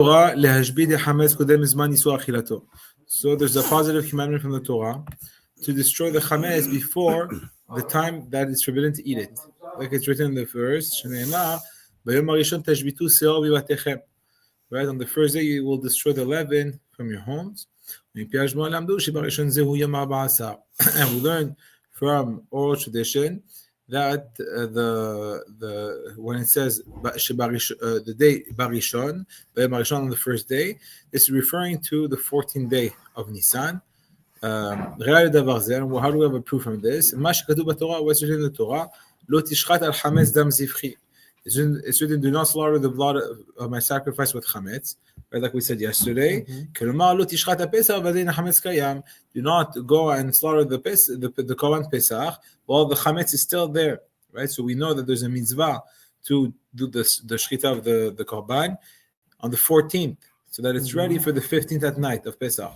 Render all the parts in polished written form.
So there's a positive commandment from the Torah to destroy the chametz before the time that it's forbidden to eat it. Like it's written in the verse, right? On the first day you will destroy the leaven from your homes. And we learn from oral tradition that the when it says the day barishon on the first day, this is referring to the 14th day of Nisan. How do we have a proof from this? What's written in the Torah? Lo tishchat al chametz dam zivchi. It's written, do not slaughter the blood of my sacrifice with chametz, right? Like we said yesterday. Do not go and slaughter the korban pesach while the chametz is still there, right? So we know that there's a mitzvah to do the shchita of the korban on the 14th, so that it's ready for the 15th at night of Pesach,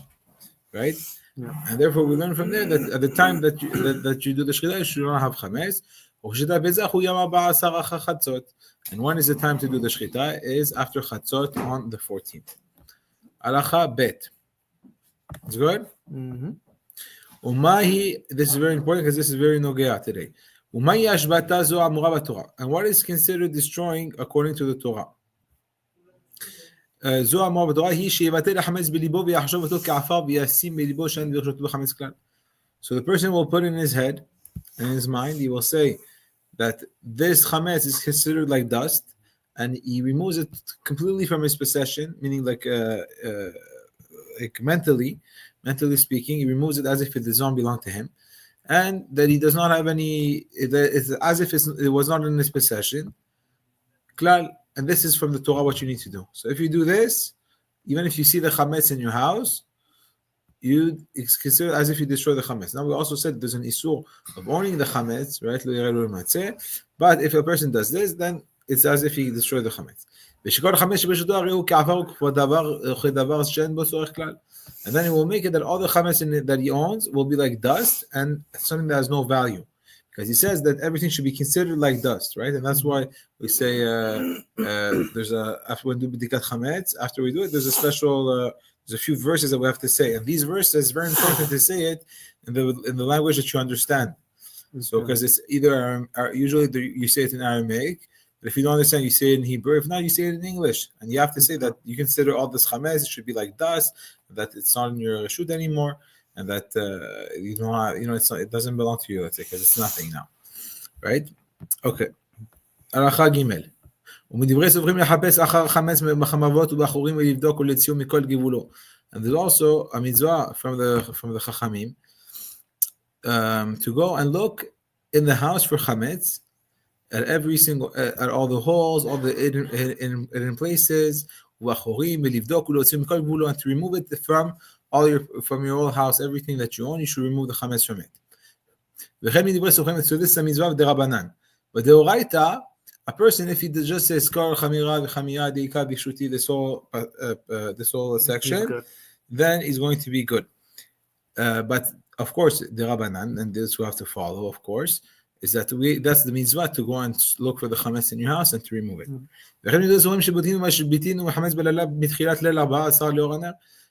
right? Yeah. And therefore we learn from there that at the time that you do the shchita, you should not have chametz. And when is the time to do the shchita? Is after chatzot on the 14th. Halacha bet. It's good? This is very important because this is very nogea today. And what is considered destroying according to the Torah? So the person will put in his head and his mind, he will say that this chametz is considered like dust, and he removes it completely from his possession, meaning like mentally speaking, he removes it as if it does not belong to him, and that he does not have any, it's as if it was not in his possession. And this is from the Torah what you need to do. So if you do this, even if you see the chametz in your house, it's considered as if you destroy the chametz. Now we also said there's an isur of owning the chametz, right? But if a person does this, then it's as if he destroyed the chametz. And then it will make it that all the chametz that he owns will be like dust and something that has no value. Because he says that everything should be considered like dust, right? And that's why we say there's after we do Bedikat Chametz, after we do it, there's a special there's a few verses that we have to say, and these verses, it's very important to say it in the language that you understand. So because it's either usually you say it in Aramaic, but if you don't understand, you say it in Hebrew. If not, you say it in English, and you have to say that you consider all this chametz, it should be like dust, that it's not in your reshut anymore, and that you don't have, it doesn't belong to you, let's say, because it's nothing now, right? Okay. Halacha Gimel. And there's also a mitzvah from the Chachamim to go and look in the house for chametz at every single at all the holes, all the hidden places, and to remove it from your whole house, everything that you own, you should remove the chametz from it. So this is a mitzvah of derabanan. But the oraita, a person, if he just says skar chamira v'chamia deika b'shuti, this whole section, then he's going to be good. But of course, the rabbanan, and this we have to follow, of course, is that that's the mitzvah to go and look for the chametz in your house and to remove it.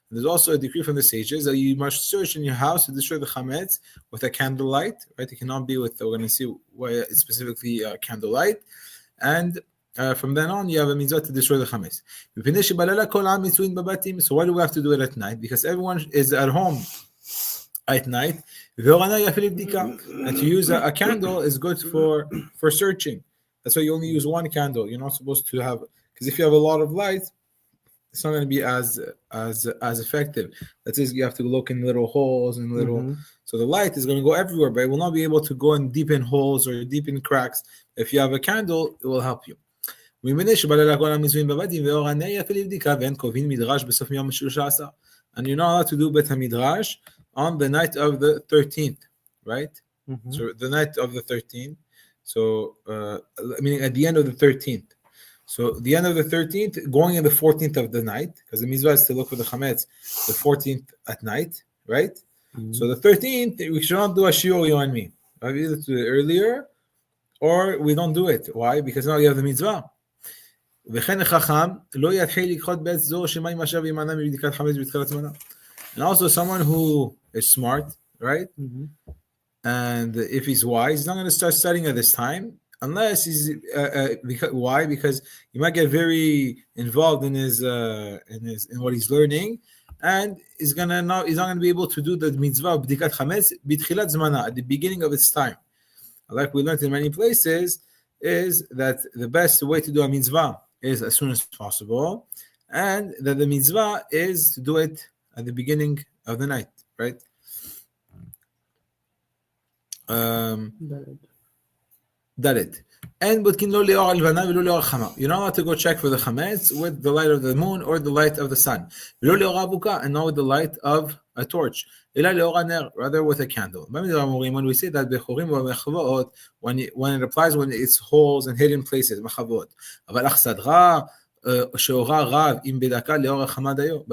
There's also a decree from the sages that you must search in your house to destroy the chametz with a candlelight, right? It cannot be with, we're going to see why it's specifically candlelight. And from then on, you have a mitzvah to destroy the chametz. So why do we have to do it at night? Because everyone is at home at night. And to use a candle is good for searching. That's why you only use one candle. You're not supposed to have, because if you have a lot of light, it's not going to be as effective. That is, you have to look in little holes and little. So the light is going to go everywhere, but it will not be able to go in deep in holes or deep in cracks. If you have a candle, it will help you. And you're not allowed to do Bet HaMidrash on the night of the 13th, right? So the night of the 13th. So meaning at the end of the 13th. So the end of the 13th, going in the 14th of the night, because the mitzvah is to look for the chametz the 14th at night, right? So the 13th, we should not do a shiur, you and me. I either do it earlier, or we don't do it. Why? Because now you have the mitzvah. וכן החכם לא יתחיל לקחות בעת זו שמא יימשך וימנע מבדיקת חמץ בתחילת זמנה. And also someone who is smart, right? And if he's wise, he's not going to start studying at this time unless he's why? Because he might get very involved in what he's learning, and he's not going to be able to do the mitzvah of Bedikat Chametz b'tchilat zmana, at the beginning of its time. Like we learned in many places, is that the best way to do a mitzvah is as soon as possible, and that the mitzvah is to do it at the beginning of the night, right? Dalet. And you're not allowed to go check for the chametz with the light of the moon or the light of the sun, and not with the light of a torch, rather with a candle. When we say that when it applies when it's holes and hidden places, but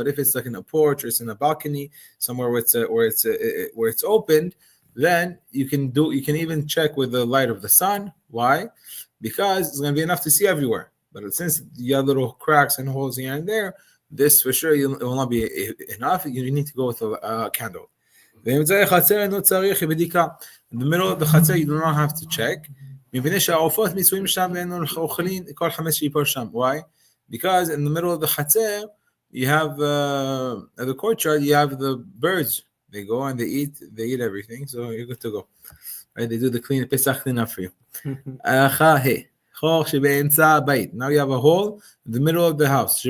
if it's like in a porch or it's in a balcony somewhere where it's opened, then you can even check with the light of the sun. Why? Because it's going to be enough to see everywhere. But since you have little cracks and holes here and there, this for sure it will not be enough. You need to go with a candle. In the middle of the chatzar, you do not have to check. Why? Because in the middle of the chatzar, you have at the courtyard, you have the birds. They go and they eat everything, so you're good to go. Right? They do the Pesach clean up for you. Now you have a hole in the middle of the house,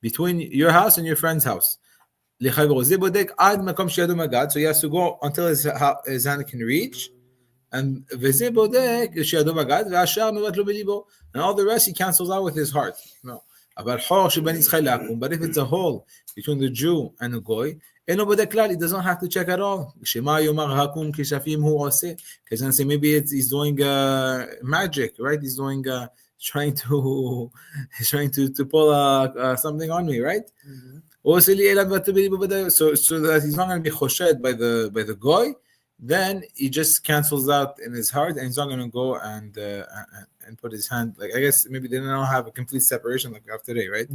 between your house and your friend's house. So he has to go until his hand can reach. And all the rest he cancels out with his heart. No. But if it's a hole between the Jew and the Goy, he doesn't have to check at all. Because then say maybe he's doing magic, right? He's doing trying to pull something on me, right? So that he's not going to be choshed by the Goy. Then he just cancels out in his heart, and he's not going to go and put his hand, like I guess maybe they don't have a complete separation like we have today, right?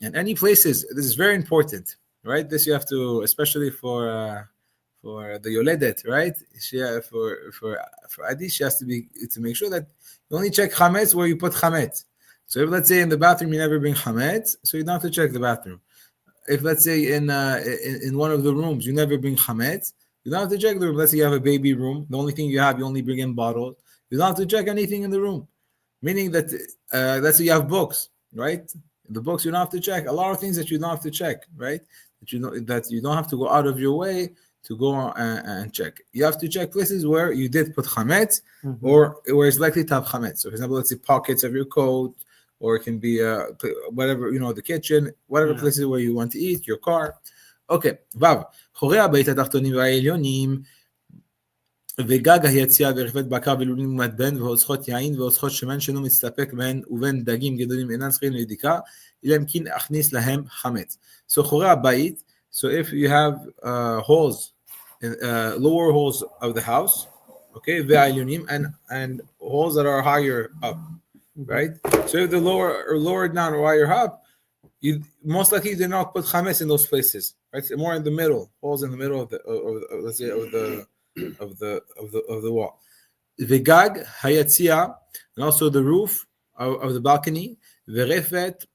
And any places, this is very important, right? This you have to, especially for the yoledet, right? For Adi, she has to make sure that you only check chametz where you put chametz. So if let's say in the bathroom you never bring chametz, so you don't have to check the bathroom. If let's say in one of the rooms you never bring chametz, you don't have to check the room. Let's say you have a baby room. The only thing you only bring in bottles. You don't have to check anything in the room. Meaning that let's say you have books, right? The books you don't have to check. A lot of things that you don't have to check, right? That you don't have to go out of your way to go and check. You have to check places where you did put chametz, or where it's likely to have chametz. So for example, let's say pockets of your coat, or it can be whatever, the kitchen, whatever places where you want to eat, your car. Okay, Vav. חורי הבית התחתונים והעליונים וגג היציאה ורפת בקר ולולים ומדבן והוצחות יין והוצחות שמן שאינו מסתפק בהן ובין דגים גדולים אינן צריכים לבדיקה אלא אם כן אכניס להם חמץ. So חורי הבית, so if you have holes, lower holes of the house, okay, והעליונים, and holes that are higher up, right? So if the lower down or higher up, you most likely did not put chametz in those places, right? So more in the middle, holes in the middle of the wall. V'gag hayatzia, and also the roof of the balcony. V'refet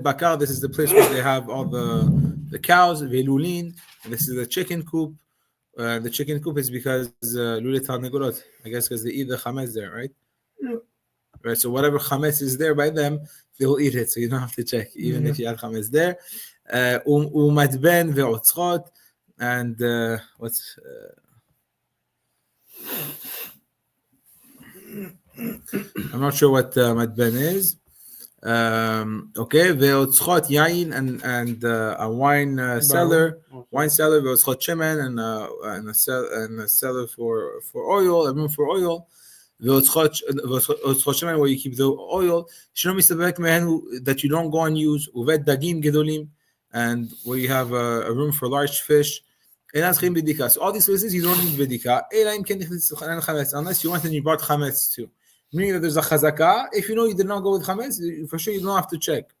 bakar. This is the place where they have all the cows. V'lulin, and this is the chicken coop. The chicken coop is because lulet tarnegolot, I guess, because they eat the chametz there, right? Right, so whatever chametz is there by them, they will eat it, so you don't have to check, even if you have chametz there. Umatben ve'otzchot, and what's I'm not sure what matben is. Okay, ve'otzchot yain, and a wine cellar, ve'otzchot shemen, and a cellar for oil, a room for oil. Where you keep the oil, that you don't go and use, and where you have a room for large fish, So all these places you don't need bedika. Unless you went and you bought chametz too. Meaning that there's a chazaka. If you know you did not go with chametz, for sure you don't have to check.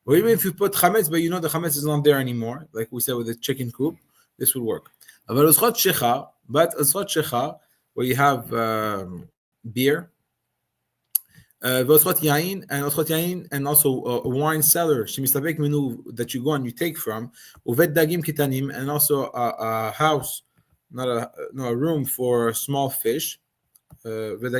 Or even if you put chametz, but you know the chametz is not there anymore, like we said with the chicken coop, this would work. But uschot shecha, where you have beer, uschot yain, and also a wine cellar, shemistabek menu that you go and you take from, uvet dagim kitanim, and also a house, not a room for small fish, uvet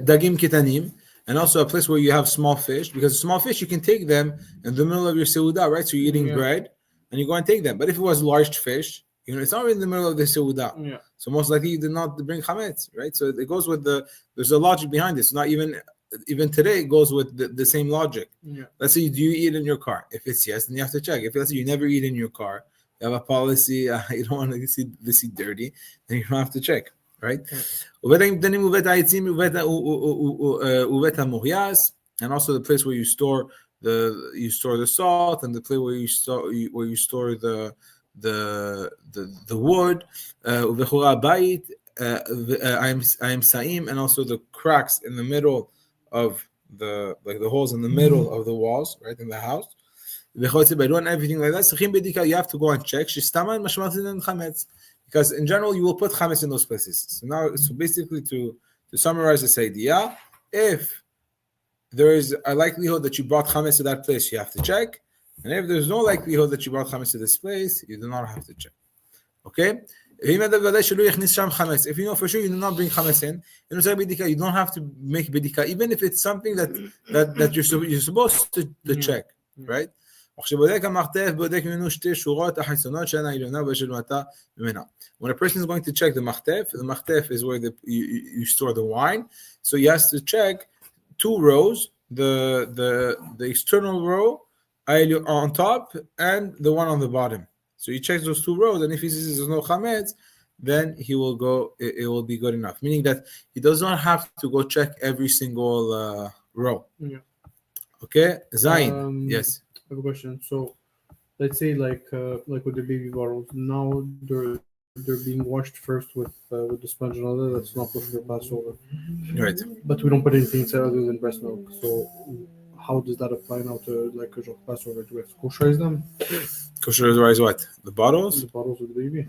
dagim kitanim, and also a place where you have small fish, because small fish you can take them in the middle of your seudah, right? So you're eating bread and you go and take them. But if it was large fish, it's not in the middle of the seudah. Yeah. So most likely you did not bring chametz, right? So it goes with there's a logic behind this. Not even today it goes with the same logic. Yeah. Let's say, do you eat in your car? If it's yes, then you have to check. If let's say you never eat in your car, you have a policy, you don't want to see dirty, then you don't have to check. Right? And also the place where you store the salt, and the place where you store the wood, and also the cracks in the middle of the holes in the middle of the walls, right, in the house. Everything like that. You have to go and check. Because in general, you will put chametz in those places. So basically, to summarize this idea, if there is a likelihood that you brought chametz to that place, you have to check. And if there's no likelihood that you brought chametz to this place, you do not have to check. Okay? If you know for sure you do not bring chametz in, you don't have to make bedika, even if it's something that you're supposed to check, right? When a person is going to check the machtef is where you store the wine. So he has to check 2 rows, the external row on top and the one on the bottom. So he checks those 2 rows, and if he sees there's no chametz, then he will go. It will be good enough. Meaning that he does not have to go check every single row. Yeah. Okay, Zain. Yes. I have a question. So, let's say like with the baby bottles, now they're being washed first with the sponge and all that. That's not supposed to pass over. Right. But we don't put anything inside other than breast milk. So, how does that apply now to like a Passover? Do we have to kosherize them? Kosherize what? The bottles? The bottles with the baby.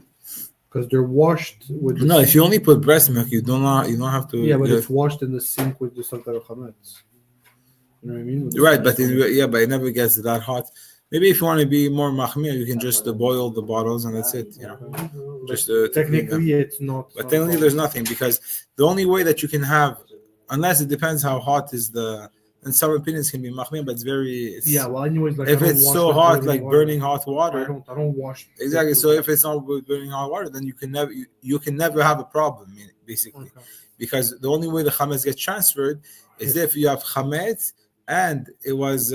Because they're washed with. No, if you only put breast milk, you don't have to. Yeah, but it's washed in the sink with the Santa Chametz. You know what I mean? Right, but it never gets that hot. Maybe if you want to be more machmir, you can just boil the bottles and that's it. Just technically it's not. But technically, there's nothing, because the only way that you can have, unless it depends how hot is and some opinions can be machmir, but anyways, like if it's so hot, like burning hot water, I don't wash exactly. So if it's not burning hot water, then you can never have a problem, basically, because the only way the chametz gets transferred is if you have chametz and it was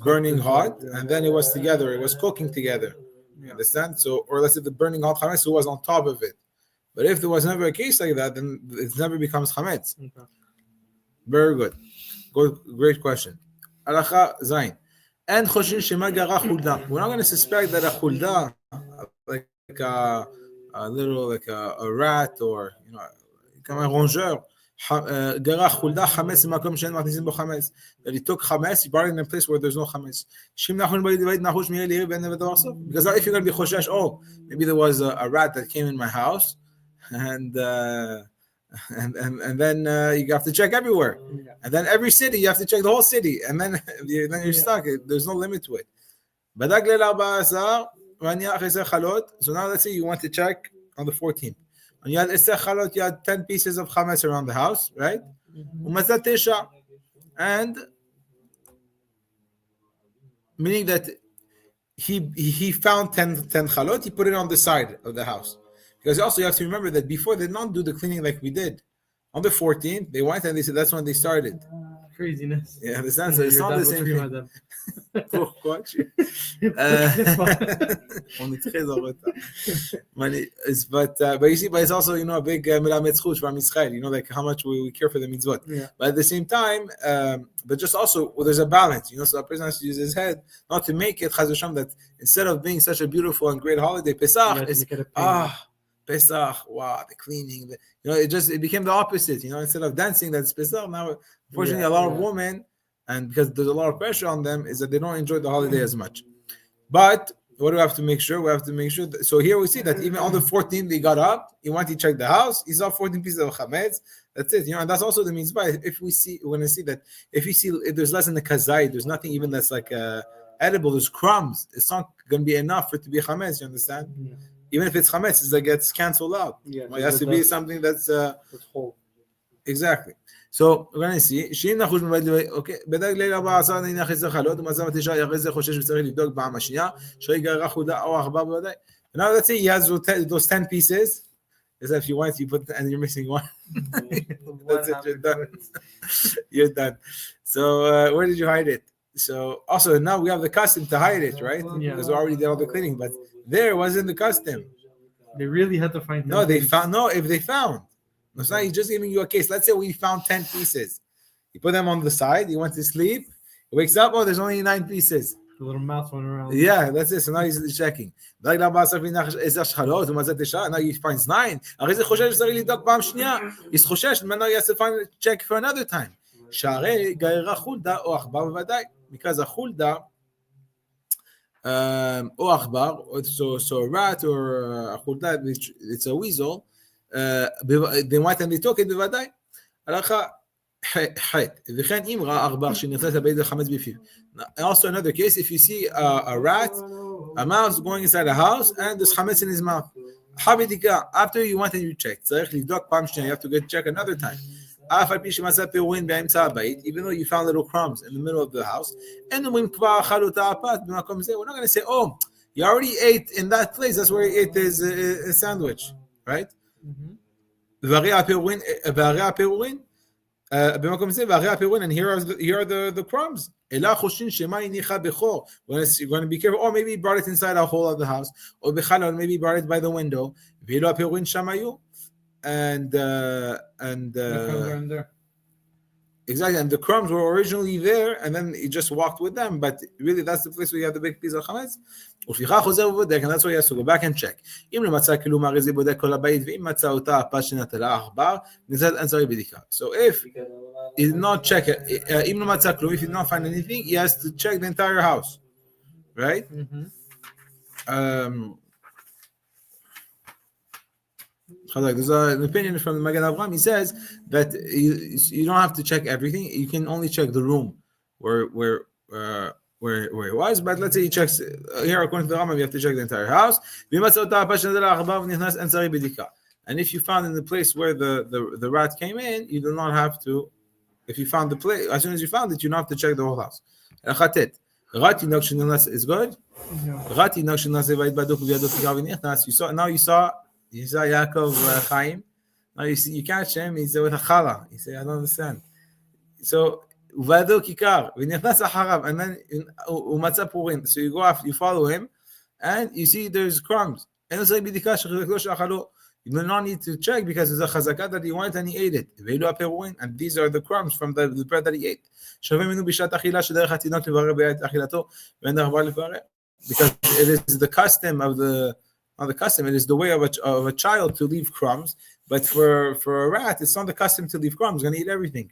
burning hot, and then it was together, it was cooking together. You understand? So, or let's say the burning hot chametz was on top of it. But if there was never a case like that, then it never becomes chametz. Okay. Very good. Great question. Halacha Zain. And choshin shema gara chulda. We're not going to suspect that a chulda, like a little, like a rat, or comme un rongeur, gara chulda chametz makom she'en maknisim bo chametz. That he took chametz, he brought it in a place where there's no chametz. Shim nachon b'li divayit nachush mi'el yehi ben nevet also. Because if you're going to be choshesh, maybe there was a rat that came in my house, and then you have to check everywhere, and then every city you have to check the whole city, and then you're stuck. There's no limit to it. So now let's say you want to check on the 14th. And you had 10 pieces of chametz around the house, right? And meaning that he found 10 chalot, he put it on the side of the house. Because also you have to remember that before they did not do the cleaning like we did. On the 14th, they went and they said that's when they started. craziness. Yeah, understand? So it's not the same thing. Pourquoi on est très en retard. But you see, but it's also, a big melamed zchut from Israel, like how much we care for the mitzvot. Yeah. But at the same time, but just also, there's a balance, so a person has to use his head, not to make it, Chaz Hashem, that instead of being such a beautiful and great holiday, Pesach is, Pesach, wow, the cleaning, it became the opposite, instead of dancing, that's Pesach, now, unfortunately, a lot of women, and because there's a lot of pressure on them, is that they don't enjoy the holiday as much. But what do we have to make sure? We have to make sure so here we see that even on the 14th, they got up, he went to check the house, he saw 14 pieces of chametz, that's it, and that's also the mitzvah. If we're going to see that, if there's less in the kazait, there's nothing even that's like edible, there's crumbs, it's not going to be enough for it to be chametz, you understand? Yeah. Even if it's chametz, it's like gets canceled out. Yeah, it has to be something that's whole. Exactly. So we're going to see, שאם נחוש okay, בדק ליל 14 נניח את חלות, ומצב התשעה אחרי זה חושש וצריך לבדוק פעם השנייה, שיגרע חודה או עכבר בוודאי. Now let's say he has those 10 pieces, as if you want, you put, and you're missing one. That's it, you're done. You're done. So where did you hide it? So also now we have the custom to hide it, right? Yeah. Because we already did all the cleaning, but there wasn't the custom. They really had to find. No, they found. No, if they found. It's not, he's just giving you a case. Let's say we found 10 pieces. You put them on the side. He went to sleep. He wakes up. Oh, there's only 9 pieces. The little mouse went around. Yeah, that's it. So now he's checking. Now he finds 9. He's חושש, now he has to check for another time. Because a chulda, or akhbar, so a rat or a chulda, it's a weasel. They went and they took it בוודאי. הלכה חטא. וכן אם ראה עכבר שנכנס לבית החמץ בפיו. Also another case, if you see a rat, a mouse going inside a house and there's chametz in his mouth. בדיקה, after you went and you checked, צריך לבדוק פעם שנייה, you have to go check another time. אף על פי שמצא פירורים באמצע הבית, even though you found little crumbs in the middle of the house, אין אומרים כבר אכל אותה הפת במקום זה, we're not going to say, oh, you already ate in that place, that's where he ate his sandwich, right? והרי הפירורים במקום זה, והרי הפירורים, and here are the crumbs. אלא חושין שמה הניחה בחור. You're going to be careful. Or maybe he brought it inside a hole of the house. או בחלון, maybe he brought it by the window. ואילו הפירורים שם היו. And exactly, and the crumbs were originally there, and then he just walked with them. But really, that's the place where you have the big piece of chametz. ולפיכך חוזר ובודק, and that's why he has to go back and check. אם לא מצא כלום, הרי זה בודק כל הבית, ואם מצא אותה הפת שנטלה העכבר, נצאת אנצרי בדיקה. So if he did not check it, אם לא מצא כלום, if he did not find anything, he has to check the entire house, right? There's an opinion from the Magen Avraham. He says that you don't have to check everything. You can only check the room where it was. But let's say he checks here according to the Rambam, you have to check the entire house. And if you found in the place where the rat came in, you do not have to. If you found the place, as soon as you found it, you don't have to check the whole house. Is good. You saw Yaakov Chaim. Now you catch him. He's with a chala. You say, I don't understand. So uvado kikar v'nechnas acharav, and then umatza purim. So you go after, you follow him, and you see there's crumbs. And it's like bedikat chametz. You do not need to check because there's a chazakah that he wanted and he ate it. And these are the crumbs from the bread that he ate. Because it is the custom of not the custom, it is the way of a child to leave crumbs, but for a rat, it's not the custom to leave crumbs, it's going to eat everything.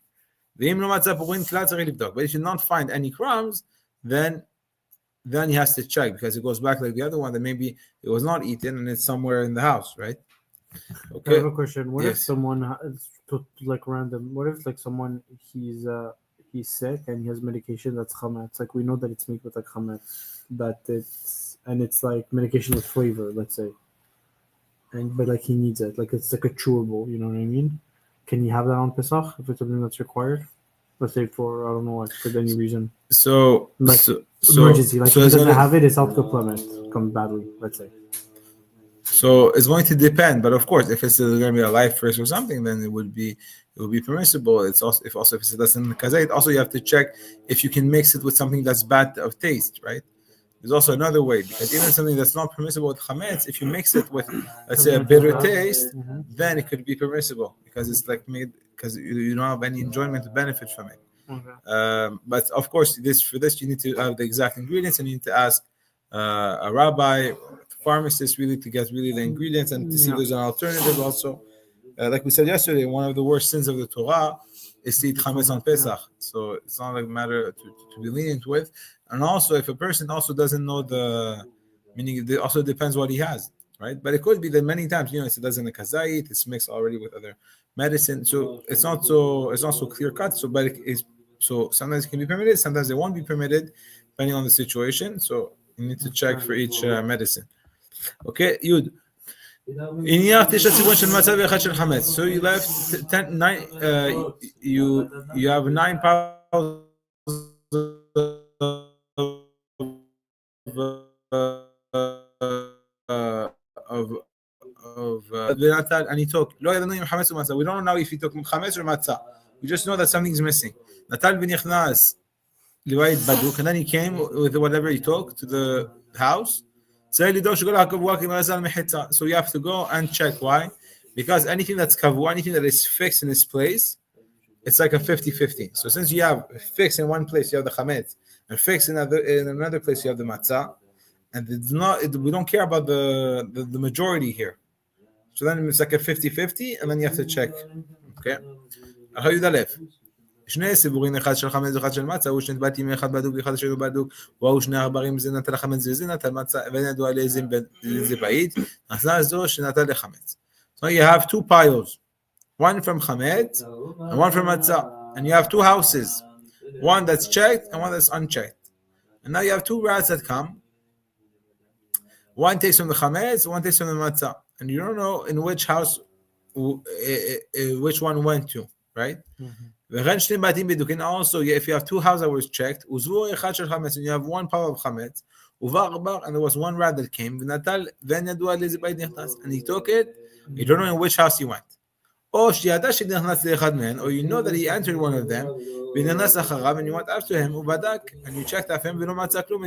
But if you don't find any crumbs, then he has to check, because it goes back like the other one, that maybe it was not eaten and it's somewhere in the house, right? Okay. I have a question. What if someone, like random, what if like someone, he's sick and he has medication that's chametz, like we know that it's made with like chametz, but it's like medication with flavor, let's say, but like he needs it, like it's like a chewable, you know what I mean? Can you have that on Pesach if it's something that's required? Let's say for, I don't know what, for any reason. So emergency, like if he doesn't have it, his health could plummet, come badly, let's say. So it's going to depend, but of course, if it's going to be a live fish or something, then it would be permissible. It's also if it's less than kazait. Also, you have to check if you can mix it with something that's bad of taste, right? There's also another way, because even something that's not permissible with chametz, if you mix it with, let's say, a bitter taste, then it could be permissible because it's like made because you don't have any enjoyment or benefit from it. But of course, for this you need to have the exact ingredients, and you need to ask a rabbi, pharmacist, really to get really the ingredients and to see if there's an alternative. Also, like we said yesterday, one of the worst sins of the Torah is to eat chametz on Pesach. So it's not like a matter to be lenient with. And also, if a person also doesn't know meaning, it also depends what he has, right? But it could be that many times, it doesn't a kazait, it's mixed already with other medicine, so it's not so clear cut. So, but it is. So sometimes it can be permitted, sometimes it won't be permitted, depending on the situation. So you need to check for each medicine. Okay, Yud. So you left 9. You have 9 piles and he took. We don't know now if he took chametz or matzah. We just know that something's missing. Natal v'nichnas livayit baduk, and then he came with whatever he took to the house. So you have to go and check. Why? Because anything that's kavua, anything that is fixed in its place, it's like a 50-50. So since you have fixed in one place, you have the chametz, and fixed in another place, you have the matzah, and we don't care about the majority here. So then it's like a 50-50, and then you have to check. Okay. שני סיבורים, אחד של חמץ ואחד של מצה, הוא שני בתים, אחד בדוק ואחד שלו בדוק, והוא שני עכברים, זה נטל החמץ וזה נטל מצה, ואין ידוע לאיזה בית, נכנסה זו שנטל לחמץ. So you have 2 piles, one from chametz and one from matzah, and you have 2 houses, one that's checked and one that's unchecked. And now you have 2 rats that come, one takes from the chametz, one takes from the matzah, and you don't know in which house which one went to, right? Also, if you have 2 houses that was checked, and you have 1 pile of chametz, and there was 1 rat that came, and he took it, you don't know in which house he went. Or you know that he entered one of them, and you went after him, and you checked after him, and you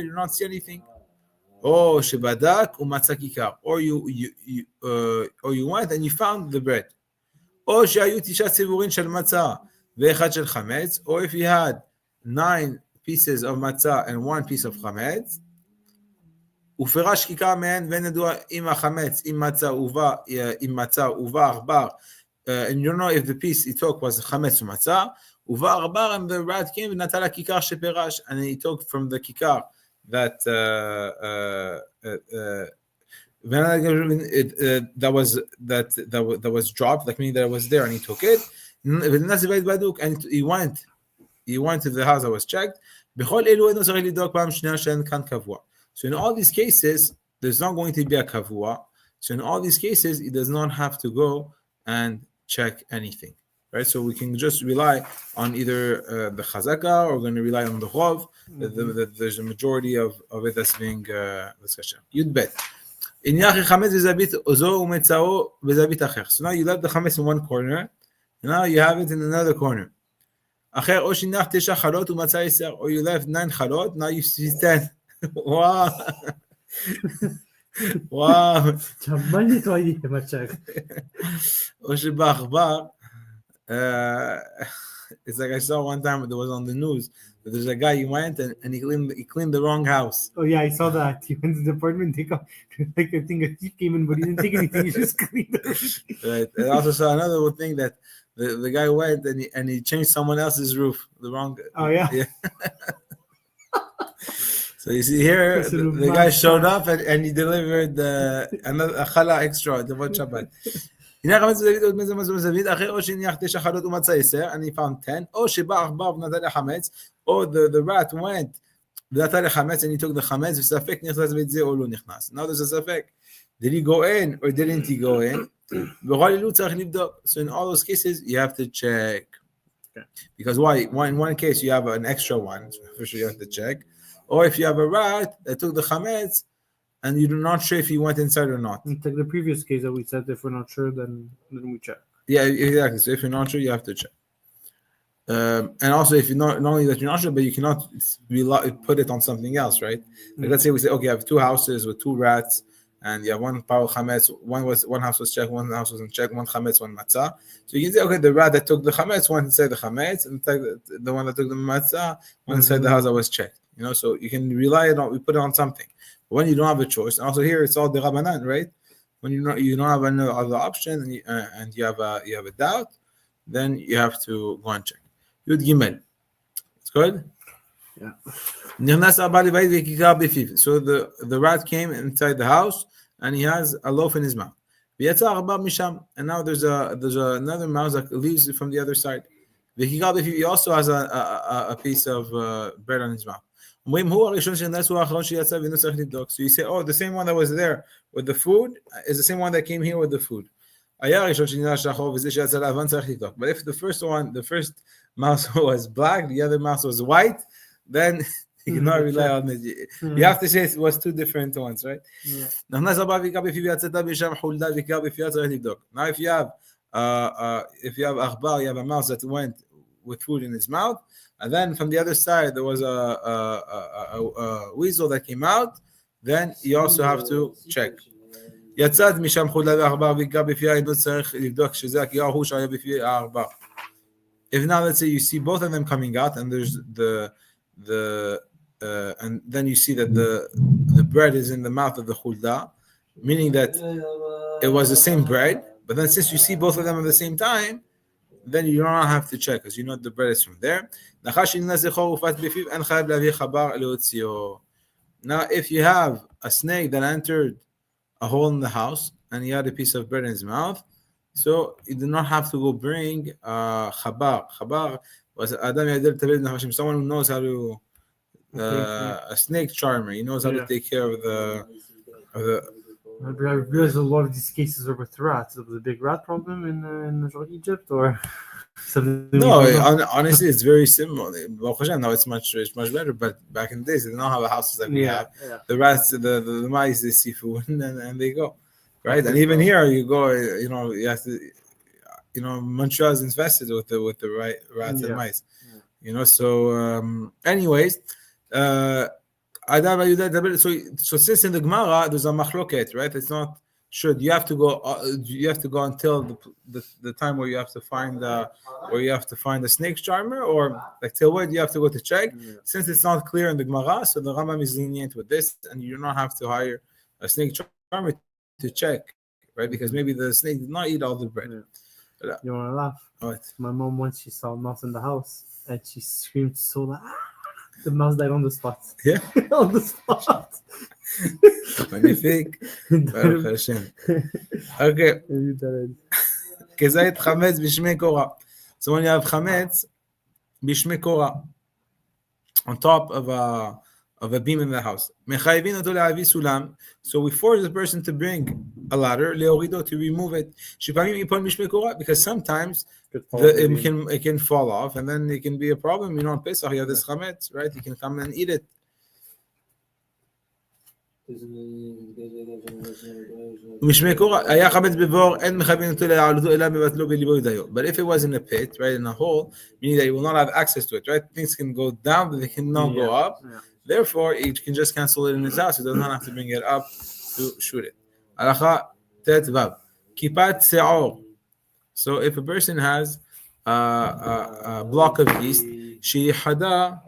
did not see anything. Or you went and you found the bread. Or if you had 9 pieces of matzah and 1 piece of chametz, and you don't know if the piece he took was chametz or matzah, and the rat came and he took from the kikar that that was dropped, like meaning that it was there, and he took it. And he went to the house that was checked. So in all these cases, there's not going to be a kavua. So in all these cases, he does not have to go and check anything, right? So we can just rely on either the chazaka, or we're going to rely on the chov. There's a majority of it that's being discussed. Yud bet. So now you left the chametz in one corner. Now you have it in another corner. Or you left 9 chalot, now you see 10. Wow. Wow. It's like I saw one time, it was on the news, that there's a guy, he went and he cleaned the wrong house. Oh yeah, I saw that. He went to the apartment, I think a thief came in, but he didn't take anything, he just cleaned it. Right. I also saw another thing that the guy went and he changed someone else's roof. The wrong. Oh yeah. So you see here, the guy showed up and he delivered another a challah extra, the one Shabbat. And he found 10. Or the rat went and he took the chametz. Now there's a safek. Did he go in or didn't he go in? So in all those cases, you have to check. Okay. Because why? In one case, you have an extra one. So for sure you have to check. Or if you have a rat that took the chametz, and you're not sure if he went inside or not. It's like the previous case that we said, if we're not sure, then we check. Yeah, exactly. So if you're not sure, you have to check. And also, if you're not only that you're not sure, but you cannot put it on something else, right? Like let's say we say, okay, you have two houses with two rats, and you have one power chametz. One house was checked, one house wasn't checked. One chametz, one matzah. So you can say, okay, the rat that took the chametz went inside the chametz, and the one that took the matzah went inside the house that was checked. So you can rely on, we put it on something. But when you don't have a choice, and also here it's all the Rabbanan, right? When you don't have any other option, and you have a doubt, then you have to go and check. Yud Gimel. It's good? Yeah. So the rat came inside the house and he has a loaf in his mouth. And now there's another mouse that leaves from the other side. He also has a piece of bread on his mouth. So you say, oh, the same one that was there with the food is the same one that came here with the food. But if the first mouse was black, the other mouse was white, then you cannot rely on it. You have to say it was two different ones, right? Yeah. Now if you have akhbar, you have a mouse that went with food in his mouth, and then from the other side there was a weasel that came out, then you also have to check. יצאת משם חולדה ועכבר והיכה בפייה, אינו צריך לבדוק שזה הכירה הוא שהיה בפי העכבר. If now let's say you see both of them coming out and there's and then you see that the bread is in the mouth of the khulda, meaning that it was the same bread, but then since you see both of them at the same time, then you don't have to check because you know the bread is from there. Now if you have a snake that entered a hole in the house and he had a piece of bread in his mouth, so you do not have to go bring chabar. Chabar was someone who knows how to a snake charmer. He knows how to take care of the I realize a lot of these cases are with rats. It was a big rat problem in Egypt, or something. No, honestly, it's very similar. Now it's much better. But back in the days, they don't have houses like we have. Yeah. The rats, the mice, they see food and they go, right? And even here, you go. You have to. Montreal is infested with the rats and mice. So anyways. So since in the Gemara there's a machloket, right? It's not sure. You have to go until the time where you have to find a snake charmer, or like till when you have to go to check. Yeah. Since it's not clear in the Gemara, so the Rambam is lenient with this, and you do not have to hire a snake charmer to check, right? Because maybe the snake did not eat all the bread. Yeah. You want to laugh? What? My mom once she saw a mouse in the house and she screamed so loud. The mouse died on the spot. Yeah. On the spot. Magnifique. Baruch Hashem. Okay. Kezayit chametz b'shmei korah. So when you have chametz b'shmei korah on top of a beam in the house, mechayivin oto le'avi sulam. So we force the person to bring a ladder, leorido, to remove it. Shipamim ipol b'shmei korah, because sometimes it can fall off, and then it can be a problem. On Pesach, you have this chametz, right? You can come and eat it. But if it was in a pit, right, in a hole, meaning that you will not have access to it, right? Things can go down, but they cannot go up. Yeah. Therefore, it can just cancel it in his house. He does not have to bring it up to shoot it. Halacha tet vav. Kipat se'or. So if a person has a block of yeast, sheichada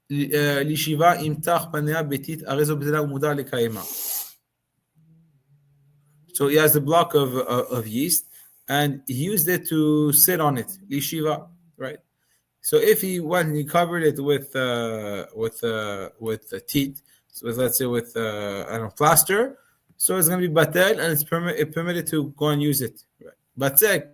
lishiva imtach panea betit arezo b'tela umuda lekayema. So he has a block of yeast, and he used it to sit on it, lishiva, right? So if he went and he covered it with teat, so let's say with plaster, so it's going to be batel, and it's permitted to go and use it. Right? Batzek,